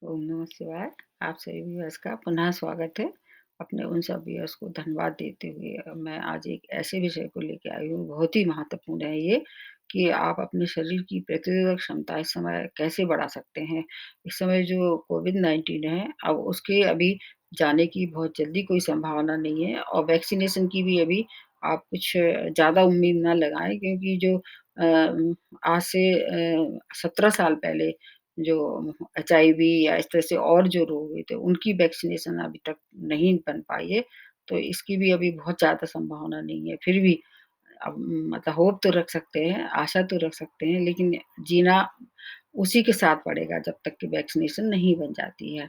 ओम नमः शिवाय। आप सभी व्यूअर्स का पुनः स्वागत है। अपने उन सब व्यूअर्स को धन्यवाद देते हुए मैं आज एक ऐसे विषय को लेके आई हूँ, बहुत ही महत्वपूर्ण है ये कि आप अपने शरीर की प्रतिरोधक क्षमता इस समय कैसे बढ़ा सकते हैं। इस समय जो कोविड-19 है, अब उसके अभी जाने की बहुत जल्दी कोई संभावना नहीं है और वैक्सीनेशन की भी अभी आप कुछ ज़्यादा उम्मीद ना लगाएँ, क्योंकि जो आज से 17 साल पहले जो एचआईवी या इस तरह से और जो रोग हुए थे, उनकी वैक्सीनेशन अभी तक नहीं बन पाई है, तो इसकी भी अभी बहुत ज़्यादा संभावना नहीं है। फिर भी अब मतलब होप तो रख सकते हैं, आशा तो रख सकते हैं, लेकिन जीना उसी के साथ पड़ेगा जब तक कि वैक्सीनेशन नहीं बन जाती है।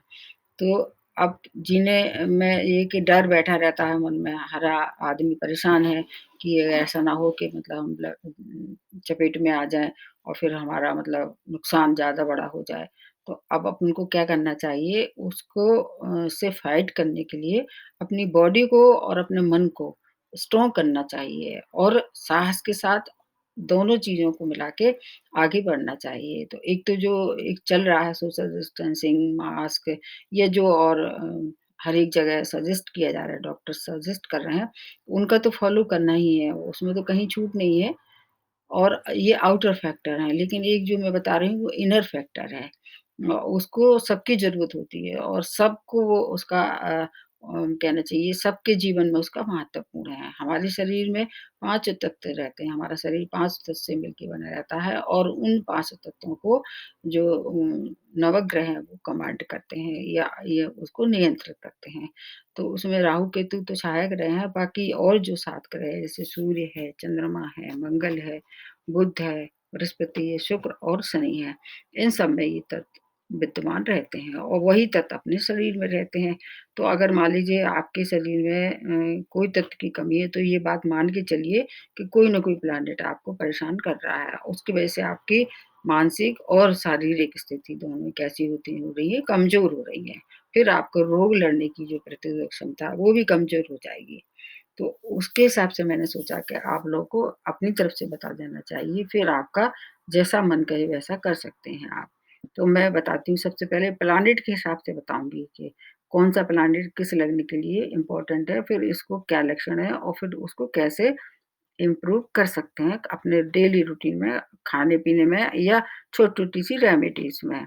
तो अब जीने में ये कि डर बैठा रहता है मन में, हर आदमी परेशान है कि ऐसा ना हो कि मतलब हम चपेट में आ जाएँ और फिर हमारा मतलब नुकसान ज़्यादा बड़ा हो जाए। तो अब अपन को क्या करना चाहिए, उसको से फाइट करने के लिए अपनी बॉडी को और अपने मन को स्ट्रॉन्ग करना चाहिए और साहस के साथ दोनों चीज़ों को मिला के आगे बढ़ना चाहिए। तो एक तो जो एक चल रहा है सोशल डिस्टेंसिंग, मास्क, ये जो और हर एक जगह सजेस्ट किया जा रहा है, डॉक्टर सजेस्ट कर रहे हैं, उनका तो फॉलो करना ही है, उसमें तो कहीं छूट नहीं है। और ये आउटर फैक्टर हैं, लेकिन एक जो मैं बता रही हूँ वो इनर फैक्टर है। उसको सबकी ज़रूरत होती है और सबको वो उसका कहना चाहिए सबके जीवन में उसका महत्वपूर्ण है। हमारे शरीर में 5 तत्व रहते हैं, हमारा शरीर 5 तत्व से मिलके बना रहता है और उन 5 तत्वों को जो नवग्रह हैं वो कमांड करते हैं या ये उसको नियंत्रित करते हैं। तो उसमें राहु, केतु तो सहायक ग्रह हैं, बाकी और जो 7 ग्रह हैं जैसे सूर्य है, चंद्रमा है, मंगल है, बुध है, बृहस्पति है, शुक्र और शनि है। इन सब में ये तत्व विद्यमान रहते हैं और वही तत्व अपने शरीर में रहते हैं। तो अगर मान लीजिए आपके शरीर में कोई तत्व की कमी है, तो ये बात मान के चलिए कि कोई न कोई प्लैनेट आपको परेशान कर रहा है। उसकी वजह से आपकी मानसिक और शारीरिक स्थिति दोनों कैसी होती हो रही है, कमज़ोर हो रही है। फिर आपको रोग लड़ने की जो प्रतिरोधक क्षमता है, वो भी कमज़ोर हो जाएगी। तो उसके हिसाब से मैंने सोचा कि आप लोगों को अपनी तरफ से बता देना चाहिए, फिर आपका जैसा मन करे वैसा कर सकते हैं आप। तो मैं बताती हूँ, सबसे पहले प्लैनेट के हिसाब से बताऊँगी कि कौन-सा प्लैनेट किस लगने के लिए इम्पोर्टेंट है, फिर इसको क्या लक्षण है और फिर उसको कैसे इम्प्रूव कर सकते हैं अपने डेली रूटीन में, खाने-पीने में या छोटी-छोटी सी रेमेडीज़ में।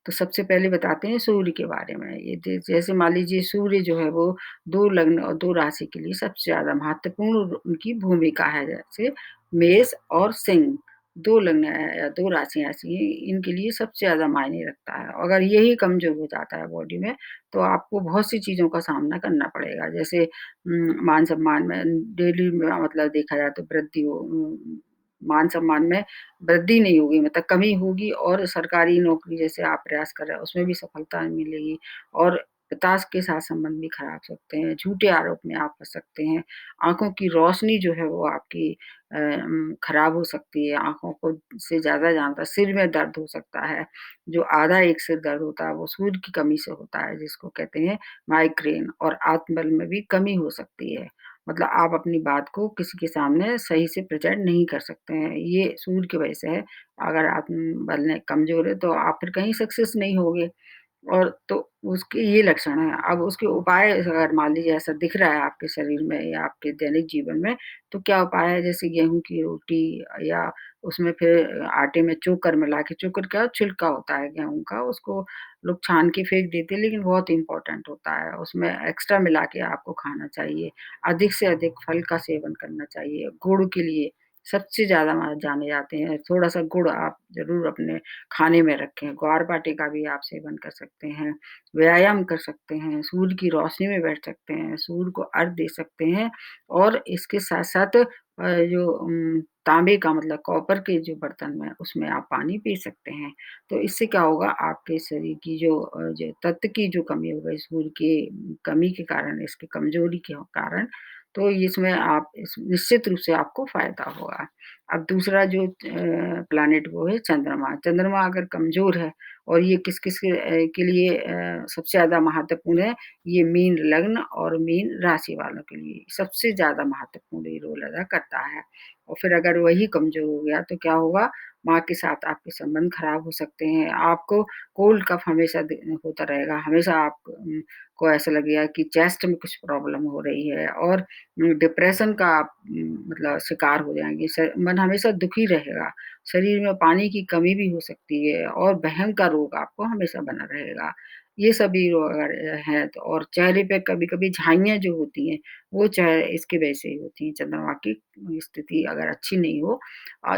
तो सबसे पहले बताते हैं सूर्य के बारे में। ये जैसे मान लीजिए सूर्य जो है वो 2 लग्न और 2 राशि के लिए सबसे ज़्यादा महत्वपूर्ण उनकी भूमिका है। जैसे मेष और सिंह 2 लग्न या 2 राशियाँ ऐसी हैं, इनके लिए सबसे ज़्यादा मायने रखता है। अगर यही कमज़ोर हो जाता है बॉडी में, तो आपको बहुत सी चीज़ों का सामना करना पड़ेगा। जैसे मान-सम्मान में डेली में मतलब देखा जाए तो वृद्धि मान-सम्मान में वृद्धि नहीं होगी, मतलब कमी होगी और सरकारी नौकरी जैसे आप प्रयास कर रहे हैं, उसमें भी सफलता नहीं मिलेगी और पिता के साथ संबंध भी खराब सकते हैं, झूठे आरोप में आप फँस सकते हैं, आँखों की रोशनी जो है वो आपकी खराब हो सकती है, आँखों को से ज़्यादा सिर में दर्द हो सकता है, जो आधा एक सिर दर्द होता है वो सूर्य की कमी से होता है, जिसको कहते हैं माइग्रेन, और आत्मबल में भी कमी हो सकती है। मतलब आप अपनी बात को किसी के सामने सही से प्रेज़ेंट नहीं कर सकते हैं, ये सूर्य की वजह से है। अगर आत्मबल ने कमज़ोर है तो आप फिर कहीं सक्सेस नहीं होगे। और तो उसके ये लक्षण हैं। अब उसके उपाय अगर मान लीजिए ऐसा दिख रहा है आपके शरीर में या आपके दैनिक जीवन में, तो क्या उपाय है? जैसे गेहूँ की रोटी या उसमें फिर आटे में चोकर मिला के, चोकर क्या छिलका होता है गेहूँ का, उसको लोग छान के फेंक देते हैं, लेकिन बहुत इम्पोर्टेंट होता है। उसमें एक्स्ट्रा मिला के आपको खाना चाहिए। अधिक से अधिक फल का सेवन करना चाहिए। गुड़ के लिए सबसे ज़्यादा जाने जाते हैं। थोड़ा-सा गुड़ आप ज़रूर अपने खाने में रखें। ग्वारपाठे का भी आप सेवन कर सकते हैं, व्यायाम कर सकते हैं, सूर्य की रोशनी में बैठ सकते हैं, सूर्य को अर्घ दे सकते हैं और इसके साथ-साथ जो तांबे का मतलब कॉपर के जो बर्तन में उसमें आप पानी पी सकते हैं। तो इससे क्या होगा, आपके शरीर की जो तत्व की जो कमी हो गई सूर्य की कमी के कारण, इसकी कमज़ोरी के कारण, तो इसमें आप इस निश्चित रूप से आपको फ़ायदा होगा। अब दूसरा जो प्लैनेट वो है चंद्रमा। चंद्रमा अगर कमज़ोर है और ये किस-किस के लिए सबसे ज़्यादा महत्वपूर्ण है, ये मीन लग्न और मीन राशि वालों के लिए सबसे ज़्यादा महत्वपूर्ण ये रोल अदा करता है। और फिर अगर वही कमज़ोर हो गया तो क्या होगा, माँ के साथ आपके संबंध खराब हो सकते हैं, आपको कोल्ड कफ हमेशा होता रहेगा, हमेशा आप को ऐसा लगेगा कि चेस्ट में कुछ प्रॉब्लम हो रही है और डिप्रेशन का आप मतलब शिकार हो जाएँगे। मन हमेशा दुखी रहेगा, शरीर में पानी की कमी भी हो सकती है और वहम का रोग आपको हमेशा बना रहेगा। ये सभी रोग अगर हैं तो और चेहरे पे कभी-कभी झाइयाँ जो होती हैं, वो इसकी वजह से ही होती हैं। चंद्रमा की स्थिति अगर अच्छी नहीं हो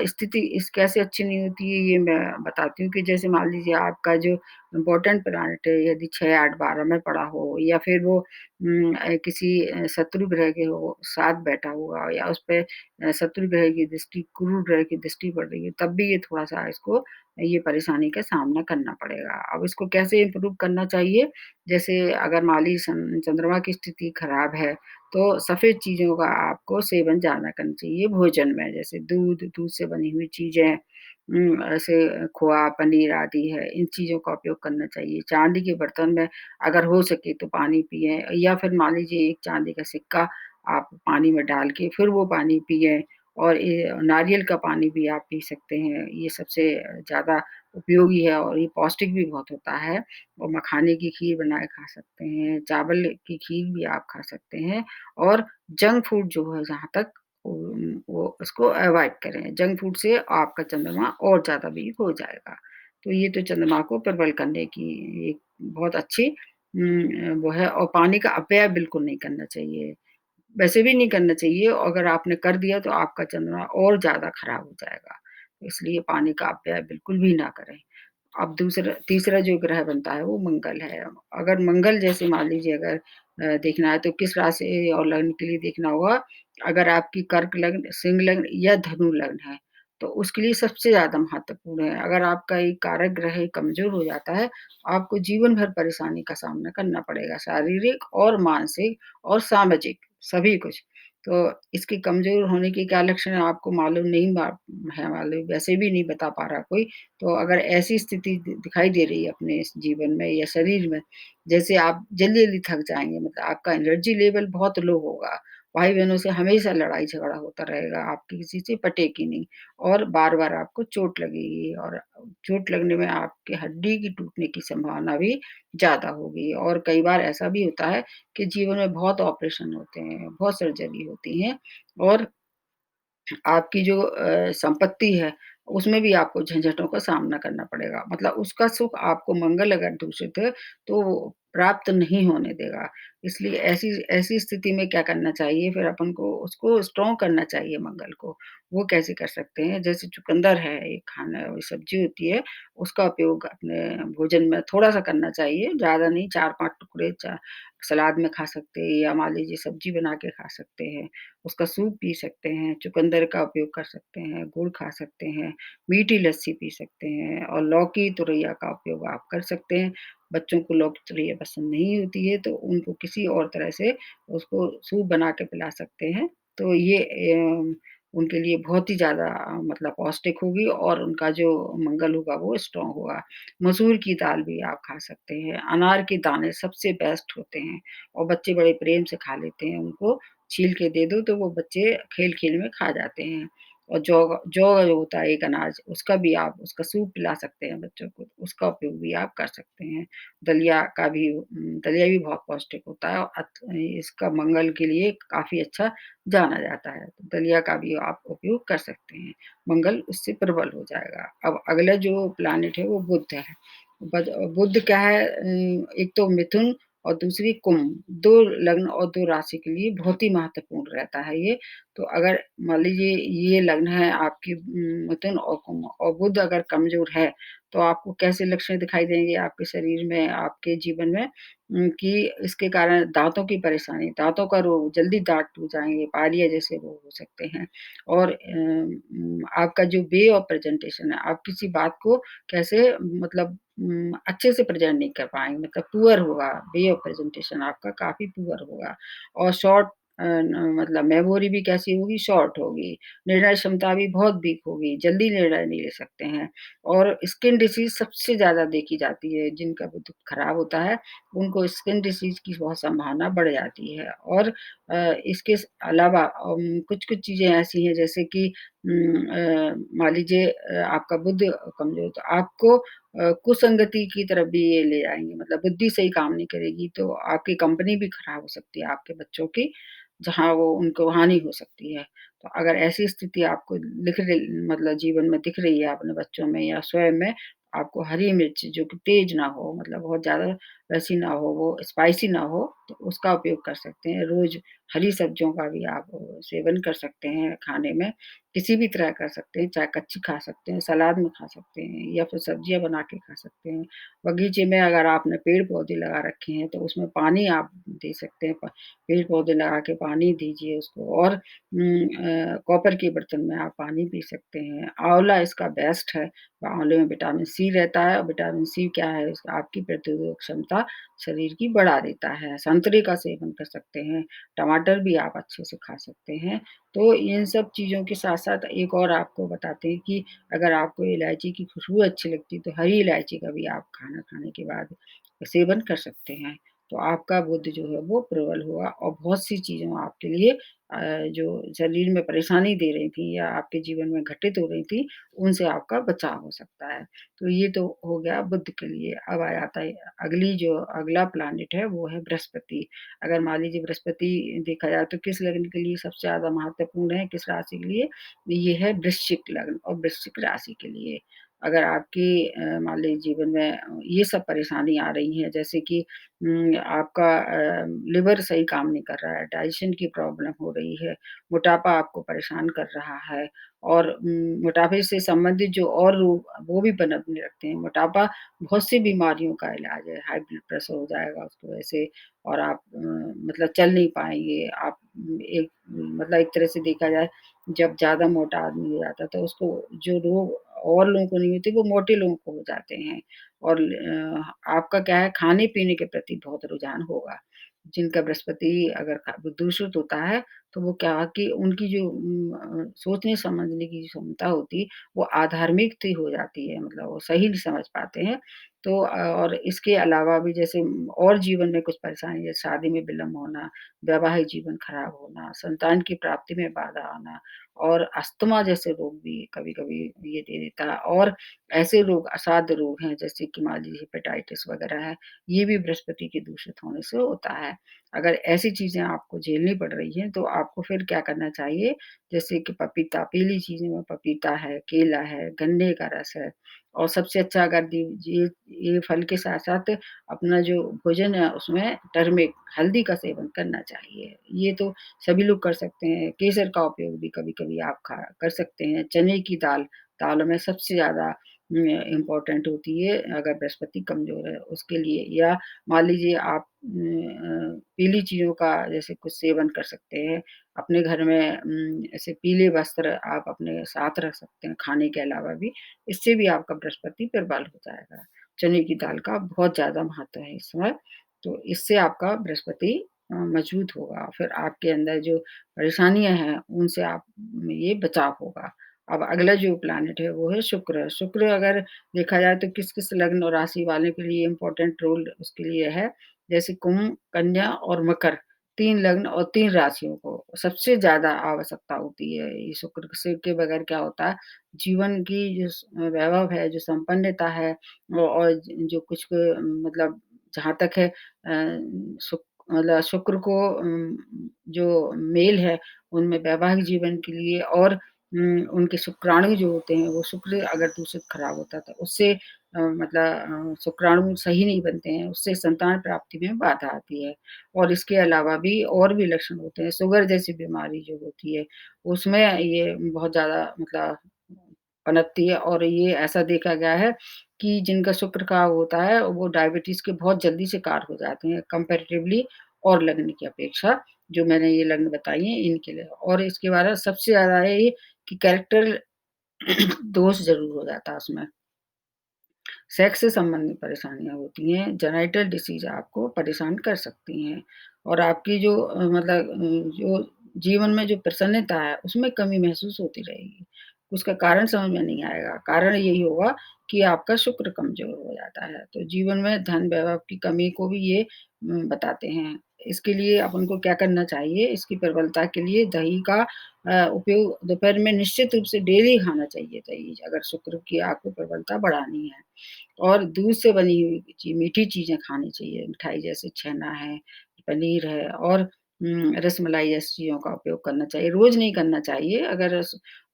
स्थिति इस कैसे अच्छी नहीं होती है, ये मैं बताती हूँ कि जैसे मान लीजिए आपका जो इम्पोर्टेंट प्लैनेट है, यदि 6, 8, 12 में पड़ा हो या फिर वो किसी शत्रु ग्रह के हो साथ बैठा हुआ या उसपे शत्रु ग्रह की दृष्टि, गुरु ग्रह की दृष्टि पड़ रही है, तब भी ये थोड़ा-सा इसको ये परेशानी का सामना करना पड़ेगा। अब इसको कैसे इम्प्रूव करना चाहिए? जैसे अगर मान लीजिए चंद्रमा की स्थिति खराब है, तो सफ़ेद चीज़ों का आपको सेवन ज़्यादा करना चाहिए भोजन में, जैसे दूध, दूध से बनी हुई चीज़ें ऐसे खोआ, पनीर आदि है, इन चीज़ों का उपयोग करना चाहिए। चाँदी के बर्तन में अगर हो सके तो पानी पिएँ या फिर मान लीजिए एक चाँदी का सिक्का आप पानी में डाल के फिर वो पानी पिएँ और ये नारियल का पानी भी आप पी सकते हैं। ये सबसे ज़्यादा उपयोगी है और ये पौष्टिक भी बहुत होता है और मखाने की खीर बना के खा सकते हैं, चावल की खीर भी आप खा सकते हैं और जंक फूड जो है जहाँ तक वो उसको अवॉइड करें। जंक फूड से आपका चंद्रमा और ज़्यादा वीक हो जाएगा। तो ये तो चंद्रमा को प्रबल करने की एक बहुत अच्छी वो है और पानी का अपव्यय बिल्कुल नहीं करना चाहिए। वैसे भी नहीं करना चाहिए और अगर आपने कर दिया तो आपका चंद्रमा और ज़्यादा खराब हो जाएगा। तो इसलिए पानी का अपव्यय बिल्कुल भी ना करें। अब दूसरा तीसरा जो ग्रह बनता है वो मंगल है। अगर मंगल जैसे मान लीजिए अगर देखना है तो किस राशि और लग्न के लिए देखना होगा, अगर आपकी कर्क लग्न, सिंह लग्न या धनु लग्न है, तो उसके लिए सबसे ज़्यादा महत्वपूर्ण है। अगर आपका ये कारक ग्रह कमज़ोर हो जाता है, आपको जीवन भर परेशानी का सामना करना पड़ेगा, शारीरिक और मानसिक और सामाजिक, सभी कुछ। तो इसके कमज़ोर होने के क्या लक्षण हैं आपको मालूम नहीं है मालूम, वैसे भी नहीं बता पा रहा कोई, तो अगर ऐसी स्थिति दिखाई दे रही है अपने इस जीवन में या शरीर में, जैसे आप जल्दी-जल्दी थक जाएँगे, मतलब आपका एनर्जी लेवल बहुत लो होगा, भाई-बहनों से हमेशा लड़ाई-झगड़ा होता रहेगा, आपकी किसी से पटेगी नहीं और बार-बार आपको चोट लगेगी और चोट लगने में आपकी हड्डी की टूटने की संभावना भी ज़्यादा होगी और कई बार ऐसा भी होता है कि जीवन में बहुत ऑपरेशन होते हैं, बहुत सर्जरी होती हैं और आपकी जो संपत्ति है, उसमें भी आपको झंझटों का सामना करना पड़ेगा। मतलब उसका सुख आपको मंगल अगर दूषित है, तो वो प्राप्त नहीं होने देगा। इसलिए ऐसी ऐसी स्थिति में क्या करना चाहिए फिर अपन को उसको स्ट्रॉन्ग करना चाहिए मंगल को। वो कैसे कर सकते हैं? जैसे चुकंदर है, एक खाना सब्ज़ी होती है, उसका उपयोग अपने भोजन में थोड़ा-सा करना चाहिए, ज़्यादा नहीं 4-5 टुकड़े चा सलाद में खा सकते हैं या मान लीजिए सब्ज़ी बना के खा सकते हैं। उसका सूप पी सकते हैं, चुकंदर का उपयोग कर सकते हैं, गुड़ खा सकते हैं, मीठी लस्सी पी सकते हैं और लौकी, तुरैया का उपयोग आप कर सकते हैं। बच्चों को लौकी, तुरैया पसंद नहीं होती है, तो उनको किसी और तरह से उसको सूप बना के पिला सकते हैं। तो ये उनके लिए बहुत ही ज़्यादा मतलब पौष्टिक होगी और उनका जो मंगल होगा वो स्ट्रॉन्ग होगा। मसूर की दाल भी आप खा सकते हैं, अनार के दाने सबसे बेस्ट होते हैं और बच्चे बड़े प्रेम से खा लेते हैं उनको छील के दे दो तो वो बच्चे खेल-खेल में खा जाते हैं। और जौ जौ जो होता है एक अनाज, उसका भी आप उसका सूप पिला सकते हैं बच्चों को, उसका उपयोग भी आप कर सकते हैं। दलिया भी बहुत पौष्टिक होता है और इसका मंगल के लिए काफ़ी अच्छा जाना जाता है। तो दलिया का भी आप उपयोग कर सकते हैं, मंगल उससे प्रबल हो जाएगा। अब अगला जो प्लैनेट है वो बुध है। बुध क्या है एक तो मिथुन और दूसरी कुंभ, 2 लग्न और 2 राशि के लिए बहुत ही महत्वपूर्ण रहता है ये। तो अगर मान लीजिए ये लग्न है आपकी मिथुन और कुंभ और बुध अगर कमज़ोर है, तो आपको कैसे लक्षण दिखाई देंगे आपके शरीर में, आपके जीवन में कि इसके कारण दाँतों की परेशानी, दाँतों का रोग, जल्दी दाँत टूट जाएँगे, पारिया जैसे रोग हो सकते हैं और आपका जो वे ऑफ प्रेज़ेंटेशन है, आप किसी बात को कैसे मतलब अच्छे से प्रेज़ेंट नहीं कर पाएँगे, मतलब पुअर होगा, वे ऑफ प्रेज़ेंटेशन आपका काफ़ी पुअर होगा और शॉर्ट न मतलब मेमोरी भी कैसी होगी, शॉर्ट होगी, निर्णय क्षमता भी बहुत वीक होगी, जल्दी निर्णय नहीं ले सकते हैं और स्किन डिसीज़ सबसे ज़्यादा देखी जाती है, जिनका विद्युत खराब होता है, उनको स्किन डिसीज़ की बहुत संभावना बढ़ जाती है और इसके अलावा कुछ-कुछ चीज़ें ऐसी हैं जैसे कि मान लीजिए आपका बुध कमज़ोर तो आपको कुसंगति की तरफ भी ये ले जाएँगे मतलब बुद्धि सही काम नहीं करेगी तो आपकी कंपनी भी खराब हो सकती है आपके बच्चों की, जहाँ वो उनको हानि हो सकती है। तो अगर ऐसी स्थिति आपको लिख रही मतलब जीवन में दिख रही है अपने बच्चों में या स्वयं में, आपको हरी मिर्च जो कि तेज़ ना हो मतलब बहुत ज़्यादा वैसी ना हो, वो स्पाइसी ना हो, तो उसका उपयोग कर सकते हैं। रोज़ हरी सब्जियों का भी आप सेवन कर सकते हैं खाने में, किसी भी तरह कर सकते हैं, चाहे कच्ची खा सकते हैं, सलाद में खा सकते हैं या फिर सब्जियाँ बना के खा सकते हैं। बगीचे में अगर आपने पेड़-पौधे लगा रखे हैं, तो उसमें पानी आप दे सकते हैं। प पेड़-पौधे लगा के पानी दीजिए उसको और कॉपर के बर्तन में आप पानी पी सकते हैं। आँवला इसका बेस्ट है, आँवले में विटामिन सी रहता है और विटामिन सी क्या है, आपकी प्रतिरोधक क्षमता शरीर की बढ़ा देता है। संतरे का सेवन कर सकते हैं, टमाटर भी आप अच्छे से खा सकते हैं। तो इन सब चीज़ों के साथ-साथ एक और आपको बताते हैं कि अगर आपको इलायची की खुशबू अच्छी लगती है, तो हरी इलायची का भी आप खाना खाने के बाद सेवन कर सकते हैं। तो आपका बुद्ध जो है वो प्रबल होगा और बहुत सी चीज़ें आपके लिए जो शरीर में परेशानी दे रही थी या आपके जीवन में घटित हो रही थी, उनसे आपका बचाव हो सकता है। तो ये तो हो गया बुध के लिए। अब आ जाता है अगला प्लैनेट है वो है बृहस्पति। अगर मान लीजिए बृहस्पति देखा जाए तो किस लग्न के लिए सबसे ज़्यादा महत्वपूर्ण है, किस राशि के लिए? ये है वृश्चिक लग्न और वृश्चिक राशि के लिए। अगर आपकी मान लीजिए जीवन में ये सब परेशानी आ रही है जैसे कि आपका लिवर सही काम नहीं कर रहा है, डाइजेशन की प्रॉब्लम हो रही है, मोटापा आपको परेशान कर रहा है और मोटापे से संबंधित जो और रोग वो भी पनपने लगते हैं। मोटापा बहुत सी बीमारियों का इलाज है, हाई ब्लड प्रेशर हो जाएगा उसकी वजह से और आप मतलब चल नहीं पाएँगे। आप एक मतलब एक तरह से देखा जाए जब ज़्यादा मोटा आदमी हो जाता है तो उसको जो रोग और लोगों को नहीं होते वो मोटे लोगों को हो जाते हैं और आपका क्या है खाने-पीने के प्रति बहुत रुझान होगा। जिनका बृहस्पति अगर दूषित होता है तो वो क्या कि उनकी जो सोचने-समझने की क्षमता होती, वो अधार्मिक सी हो जाती है मतलब वो सही नहीं समझ पाते हैं। तो और इसके अलावा भी जैसे और जीवन में कुछ परेशानी जैसे शादी में विलम्ब होना, वैवाहिक जीवन खराब होना, संतान की प्राप्ति में बाधा आना और अस्थमा जैसे रोग भी कभी-कभी ये दे देता है और ऐसे रोग असाध्य रोग हैं जैसे कि मान लीजिए हेपेटाइटिस वगैरह है, ये भी बृहस्पति के दूषित होने से होता है। अगर ऐसी चीज़ें आपको झेलनी पड़ रही हैं, तो आपको फिर क्या करना चाहिए, जैसे कि पपीता पीली चीज़ों में पपीता है, केला है, गन्ने का रस है और सबसे अच्छा अगर दी ये फल के साथ-साथ अपना जो भोजन है उसमें टर्मेरिक हल्दी का सेवन करना चाहिए। ये तो सभी लोग कर सकते हैं। केसर का उपयोग भी कभी-कभी आप कर सकते हैं। चने की दाल, दालों में सबसे ज़्यादा इम्पोर्टेंट होती है अगर बृहस्पति कमज़ोर है उसके लिए या मान लीजिए आप पीली चीज़ों का जैसे कुछ सेवन कर सकते हैं। अपने घर में ऐसे पीले वस्त्र आप अपने साथ रख सकते हैं खाने के अलावा भी। इससे भी आपका बृहस्पति प्रबल हो जाएगा। चने की दाल का बहुत ज़्यादा महत्व है इस समय। तो इससे आपका बृहस्पति मजबूत होगा। फिर आपके अंदर जो परेशानियाँ हैं, उनसे आप ये बचाव होगा। अब अगला जो प्लैनेट है वो है शुक्र। शुक्र अगर देखा जाए तो किस-किस लग्न और राशि वाले के लिए इम्पोर्टेंट रोल उसके लिए है। जैसे कुंभ, कन्या और मकर 3 लग्न और 3 राशियों को सबसे ज़्यादा आवश्यकता होती है। ये शुक्र से के बगैर क्या होता है, जीवन की जो वैभव है, जो संपन्नता है और जो कुछ मतलब जहाँ तक है मतलब शुक्र को जो मेल है, उनमें वैवाहिक जीवन के लिए और उनके शुक्राणु जो होते हैं, वो शुक्र अगर दूषित खराब होता है, तो उससे मतलब शुक्राणु सही नहीं बनते हैं, उससे संतान प्राप्ति में बाधा आती है। और इसके अलावा भी और भी लक्षण होते हैं, शुगर जैसी बीमारी जो होती है, उसमें ये बहुत ज़्यादा मतलब पनपती है और ये ऐसा देखा गया है कि जिनका शुक्र का होता है, वो डायबिटीज़ के बहुत जल्दी शिकार हो जाते हैं कंपैरेटिवली और लग्न की अपेक्षा, जो मैंने ये लग्न बताई हैं इनके लिए। और इसके बाद सबसे ज़्यादा है ये कि कैरेक्टर दोष ज़रूर हो जाता है उसमें। सेक्स से संबंधित परेशानियाँ होती हैं, जेनिटल डिसीज़ आपको परेशान कर सकती हैं और आपकी जो जो जीवन में जो प्रसन्नता है, उसमें कमी महसूस होती रहेगी। उसका कारण समझ में नहीं आएगा। कारण यही होगा कि आपका शुक्र कमज़ोर हो जाता है। तो जीवन में धन वैभव की कमी को भी ये बताते हैं। इसके लिए अपन को क्या करना चाहिए, इसकी प्रबलता के लिए दही का उपयोग दोपहर में निश्चित रूप से डेली खाना चाहिए दही, अगर शुक्र की आपको प्रबलता बढ़ानी है। और दूध से बनी हुई मीठी चीज़ें खानी चाहिए, मिठाई जैसे छेना है, पनीर है और रसमलाई जैसी चीज़ों का उपयोग करना चाहिए। रोज़ नहीं करना चाहिए, अगर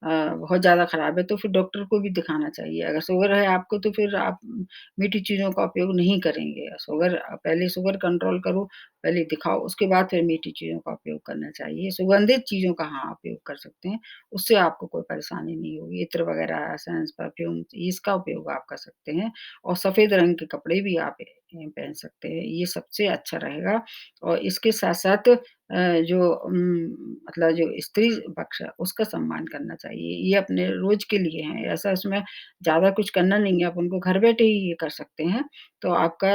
बहुत ज़्यादा खराब है तो फिर डॉक्टर को भी दिखाना चाहिए। अगर शुगर है आपको तो फिर आप मीठी चीज़ों का उपयोग नहीं करेंगे। पहले शुगर कंट्रोल करो, पहले दिखाओ, उसके बाद फिर मीठी चीज़ों का उपयोग करना चाहिए। सुगंधित चीज़ों का हाँ, उपयोग कर सकते हैं, उससे आपको कोई परेशानी नहीं होगी। इत्र वगैरह, एसेंस, परफ्यूम इसका उपयोग आप कर सकते हैं और सफ़ेद रंग के कपड़े भी आप पहन सकते हैं, ये सबसे अच्छा रहेगा। और इसके साथ-साथ जो जो स्त्री पक्ष है, उसका सम्मान करना चाहिए। ये अपने रोज़ के लिए हैं, ऐसा इसमें ज़्यादा कुछ करना नहीं है, आप उनको घर बैठे ही ये कर सकते हैं। तो आपका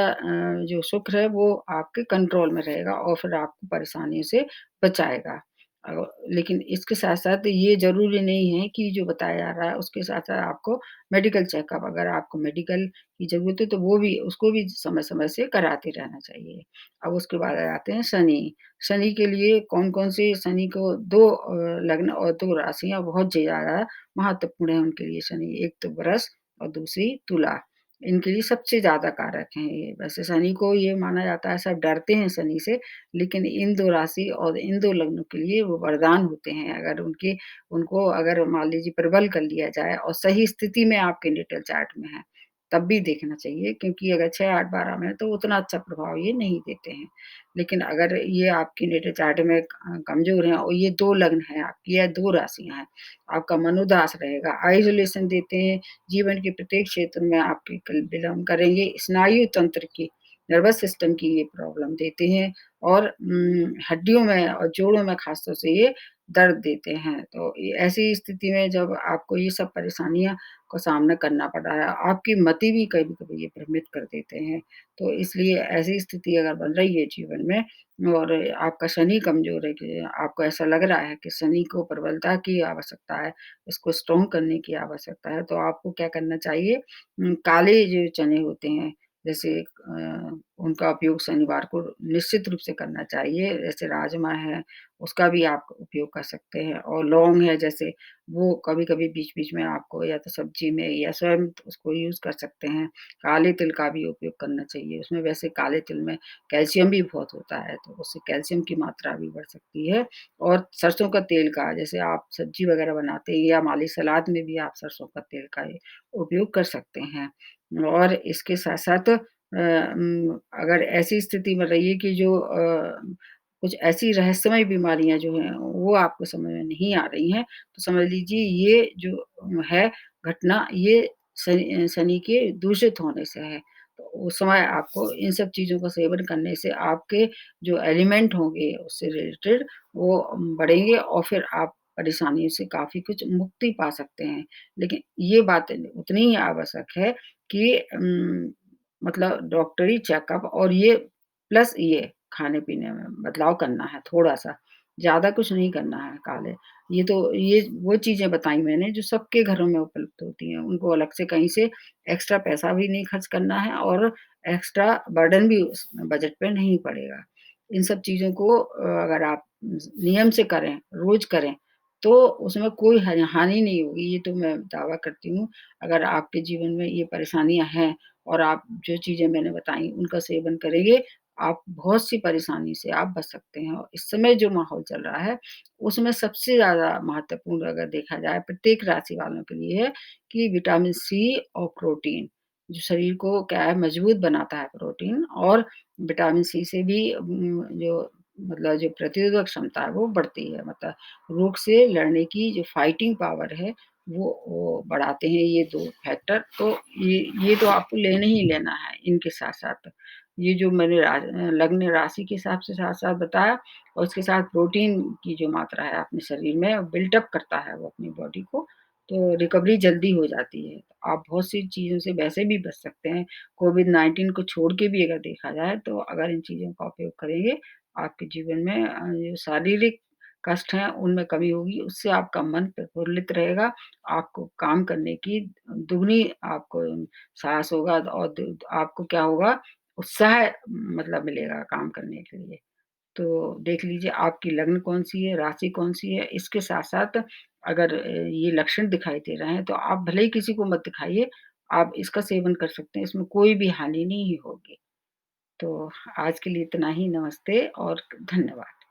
जो शुक्र है, वो आपके कंट्रोल में रहेगा और फिर आपको परेशानियों से बचाएगा। अ, लेकिन इसके साथ-साथ ये ज़रूरी नहीं है कि जो बताया जा रहा है, उसके साथ-साथ आपको मेडिकल चेकअप, अगर आपको मेडिकल की ज़रूरत है, तो वो भी उसको भी समय-समय से कराते रहना चाहिए। अब उसके बाद आ जाते हैं शनि। शनि के लिए कौन-कौन से शनि को 2 लग्न और 2 राशियाँ बहुत ज़्यादा महत्वपूर्ण है उनके लिए शनि। एक तो वृष और दूसरी तुला। इनके लिए सबसे ज़्यादा कारक हैं ये। वैसे शनि को ये माना जाता है, सब डरते हैं शनि से, लेकिन इन 2 राशि और इन 2 लग्नों के लिए वो वरदान होते हैं। अगर उनको अगर मान लीजिए प्रबल कर लिया जाए और सही स्थिति में आपके नेटल चार्ट में है, तब भी देखना चाहिए, क्योंकि अगर 6, 8, 12 में है तो उतना अच्छा प्रभाव ये नहीं देते हैं। लेकिन अगर ये आपकी नेटल चार्ट में कमज़ोर हैं और ये 2 लग्न हैं आपकी या 2 राशियाँ हैं, आपका मन उदास रहेगा, आइसोलेशन देते हैं, जीवन के प्रत्येक क्षेत्र में आपके कल विलम्ब करेंगे, स्नायु तंत्र की, नर्वस सिस्टम की ये प्रॉब्लम देते हैं और हड्डियों में और जोड़ों में ख़ास तौर से ये दर्द देते हैं। तो ये ऐसी स्थिति में जब आपको ये सब परेशानियाँ का सामना करना पड़ रहा है, आपकी मति भी कभी-कभी ये भ्रमित कर देते हैं। तो इसलिए ऐसी स्थिति अगर बन रही है जीवन में और आपका शनि कमज़ोर है, कि आपको ऐसा लग रहा है कि शनि को प्रबलता की आवश्यकता है, इसको स्ट्रॉन्ग करने की आवश्यकता है, तो आपको क्या करना चाहिए, काले जो चने होते हैं, जैसे उनका उपयोग शनिवार को निश्चित रूप से करना चाहिए। जैसे राजमा है, उसका भी आप उपयोग कर सकते हैं और लौंग है जैसे, वो कभी-कभी बीच-बीच में आपको या तो सब्ज़ी में या स्वयं उसको यूज़ कर सकते हैं। काले तिल का भी उपयोग करना चाहिए, उसमें वैसे काले तिल में कैल्शियम भी बहुत होता है, तो उससे कैल्शियम की मात्रा भी बढ़ सकती है। और सरसों का तेल का, जैसे आप सब्ज़ी वग़ैरह बनाते हैं या माली सलाद में भी आप सरसों का तेल का उपयोग कर सकते हैं। और इसके साथ-साथ अगर ऐसी स्थिति में रहिए कि जो कुछ ऐसी रहस्यमय बीमारियाँ जो हैं, वो आपको समझ में नहीं आ रही हैं, तो समझ लीजिए ये जो है घटना, ये शनि के दूषित होने से है। तो उस समय आपको इन सब चीज़ों का सेवन करने से आपके जो एलिमेंट होंगे उससे रिलेटेड, वो बढ़ेंगे और फिर आप परेशानियों से काफ़ी कुछ मुक्ति पा सकते हैं। लेकिन ये बात उतनी ही आवश्यक है कि डॉक्टरी चेकअप और ये प्लस ये खाने-पीने में बदलाव करना है थोड़ा-सा, ज़्यादा कुछ नहीं करना है काले। ये वो चीज़ें बताई मैंने जो सबके घरों में उपलब्ध होती हैं, उनको अलग से कहीं से एक्स्ट्रा पैसा भी नहीं खर्च करना है और एक्स्ट्रा बर्डन भी उस बजट पे नहीं पड़ेगा। इन सब चीज़ों को अगर आप नियम से करें, रोज़ करें, तो उसमें कोई हानि नहीं होगी, ये तो मैं दावा करती हूँ। अगर आपके जीवन में ये परेशानियाँ हैं और आप जो चीज़ें मैंने बताई उनका सेवन करेंगे, आप बहुत सी परेशानी से आप बच सकते हैं। और इस समय जो माहौल चल रहा है, उसमें सबसे ज़्यादा महत्वपूर्ण अगर देखा जाए प्रत्येक राशि वालों के लिए है कि विटामिन सी और प्रोटीन, जो शरीर को क्या है मजबूत बनाता है प्रोटीन, और विटामिन सी से भी जो प्रतिरोधक क्षमता है वो बढ़ती है। रोग से लड़ने की जो फाइटिंग पावर है, वो बढ़ाते हैं ये 2 फैक्टर। तो ये तो आपको लेना ही लेना है इनके साथ-साथ। ये जो मैंने लग्न राशि के हिसाब से साथ-साथ बताया, और उसके साथ प्रोटीन की जो मात्रा है अपने शरीर में बिल्ट अप करता है वो अपनी बॉडी को, तो रिकवरी जल्दी हो जाती है। आप बहुत सी चीज़ों से वैसे भी बच सकते हैं। कोविड-19 को छोड़ के भी अगर देखा जाए, तो अगर इन चीज़ों का उपयोग करेंगे, आपके जीवन में जो शारीरिक कष्ट हैं, उनमें कमी होगी, उससे आपका मन प्रफुल्लित रहेगा, आपको काम करने की दुगनी आपको साहस होगा और आपको क्या होगा, उत्साह मतलब मिलेगा काम करने के लिए। तो देख लीजिए आपकी लग्न कौन-सी है, राशि कौन-सी है, इसके साथ-साथ अगर ये लक्षण दिखाई दे रहे हैं, तो आप भले ही किसी को मत दिखाइए, आप इसका सेवन कर सकते हैं, इसमें कोई भी हानि नहीं होगी। तो आज के लिए इतना ही, नमस्ते और धन्यवाद।